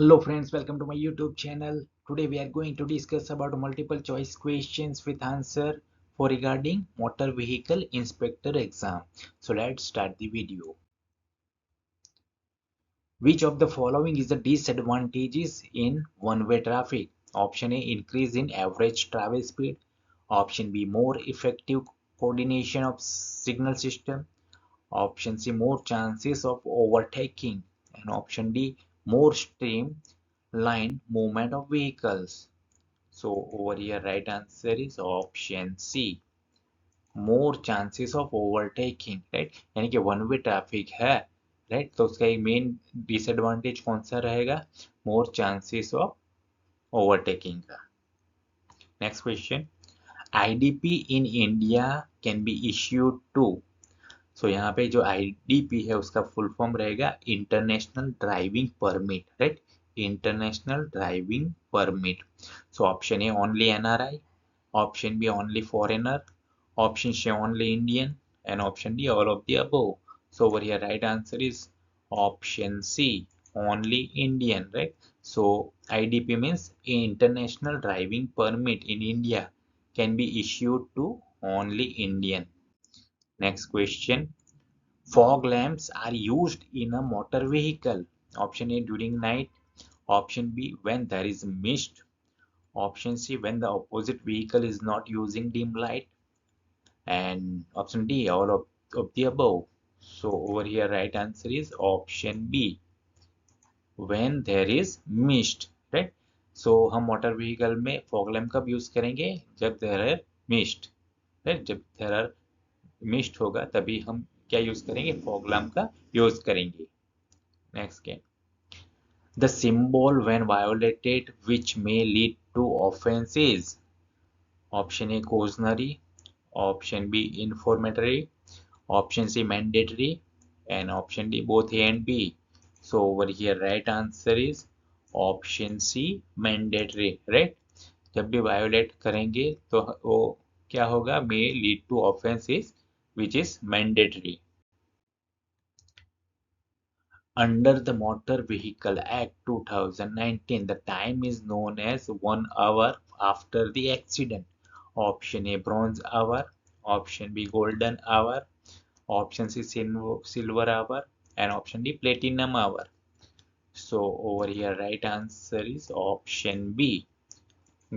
Hello friends, welcome to my YouTube channel. Today we are going to discuss about multiple choice questions with answer for regarding motor vehicle inspector exam. So let's start the video. Which of the following is the disadvantages in one-way traffic? Option A, increase in average travel speed. Option B, more effective coordination of signal system. Option C, more chances of overtaking. And option D, more streamlined movement of vehicles. So over here right answer is option C, more chances of overtaking, right? यानी कि one way traffic है, right? तो उसका एक main disadvantage कौन सा रहेगा? More chances of overtaking का. Next question, IDP in India can be issued to. So यहाँ पे जो आईडीपी है उसका फुल फॉर्म रहेगा international driving permit, right? International driving permit. So option A only NRI, option B only foreigner, option C only Indian, and option D all of the above. So over here right answer is option C, only Indian, right? So IDP means international driving permit in India can be issued to only Indian. Next question, fog lamps are used in a motor vehicle. Option A during night, option B when there is mist, option C when the opposite vehicle is not using dim light, and option D all of the above. So over here right answer is option B, when there is mist, right? So हम motor vehicle में fog lamp कब use करेंगे? जब there are mist, right? जब there are mist होगा तभी हम क्या यूज करेंगे? फॉग लैम्प का यूज करेंगे. Next game, the symbol when violated which may lead to offense is. Option A cautionary, option B informatory, option C mandatory, and option D both A and B. So over here right answer is option C mandatory, right? जब भी violate करेंगे तो वो क्या होगा? May lead to offenses which is mandatory. Under the Motor Vehicle Act 2019, the time is known as 1 hour after the accident. Option A bronze hour, option B golden hour, option C silver hour, and option D platinum hour. So over here right answer is option B,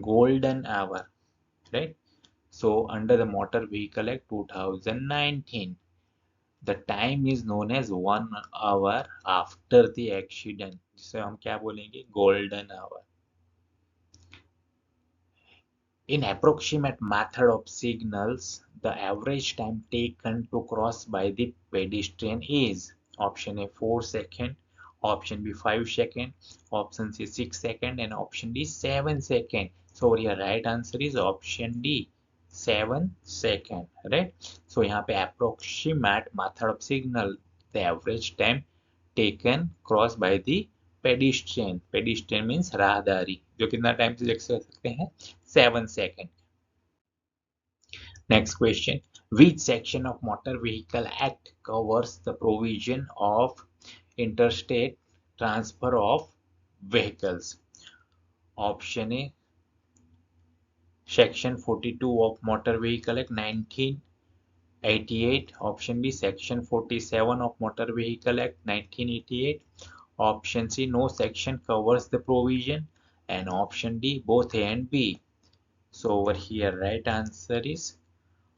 golden hour, right? So under the Motor Vehicle Act 2019, the time is known as 1 hour after the accident, जिसे हम क्या बोलेंगे? golden hour. In approximate method of signals, the average time taken to cross by the pedestrian is. Option A 4 seconds, option B 5 seconds, option C 6 seconds, and option D 7 seconds. So your right answer is option D, 7 seconds, right? So यहाँ पे approximate method of signal, the average time taken cross by the pedestrian. Pedestrian means राहदारी, जो कितना time से देख सकते हैं? 7 seconds. Next question, which section of Motor Vehicle Act covers the provision of interstate transfer of vehicles? Option A section 42 of Motor Vehicle Act 1988, option B section 47 of Motor Vehicle Act 1988, option C no section covers the provision, and option D both A and B. So over here right answer is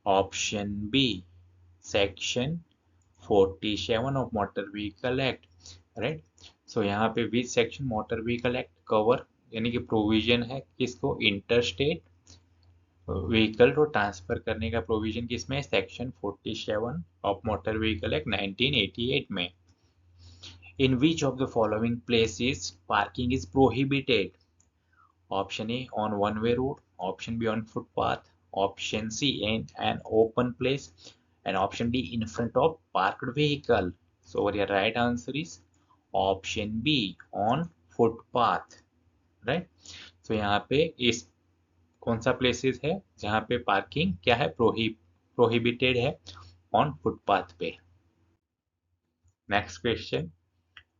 option B, section 47 of Motor Vehicle Act, right? So यहाँ पे which section Motor Vehicle Act cover, यानी कि provision है किसको? Interstate vehicle को transfer करने का provision किसमें? Section 47 of motor vehicle act 1988 में. In which of the following places parking is prohibited? Option A on one way road, option B on footpath, option C in an open place, and option D in front of parked vehicle. So your right answer is option B, on footpath, right? So यहाँ पे इस कौन सा places है जहाँ पे parking क्या है? प्रोहिबिटेड है, ऑन फुटपाथ पे. Next question,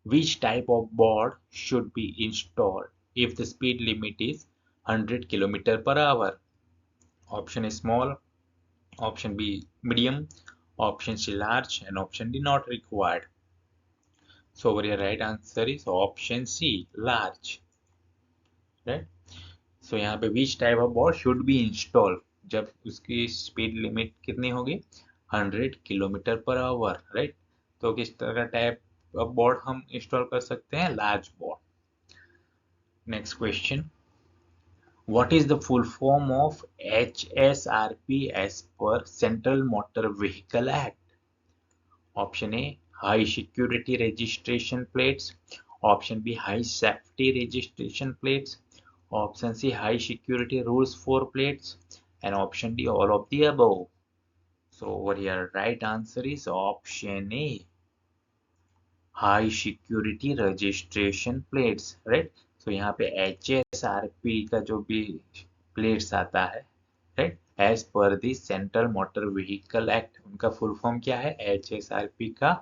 Which type of board should be installed if the speed limit is 100 km per hour? Option A small, option B medium, option C large, and option D not required. So over here right answer is option C large, right? So यहाँ पे which type of board should be installed जब उसकी speed limit कितनी होगी 100 kilometre per hour, right? तो किस तरह का टाइप ऑफ बोर्ड हम इंस्टॉल कर सकते हैं? Large board. Next question. What is the full form of HSRP as per Central Motor Vehicle Act? Option A High Security Registration Plates. Option B High Safety Registration Plates. Option C High Security Rules for Plates. And option D all of the above. So over here right answer is option A High Security Registration Plates, right? So यहाँ पे HSRP का जो भी plates आता है, right, as पर the central motor vehicle act, उनका full form क्या है? HSRP का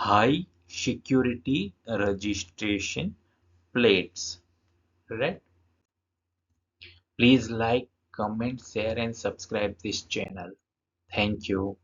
high security registration plates, right? Please like, comment, share and subscribe this channel. Thank you.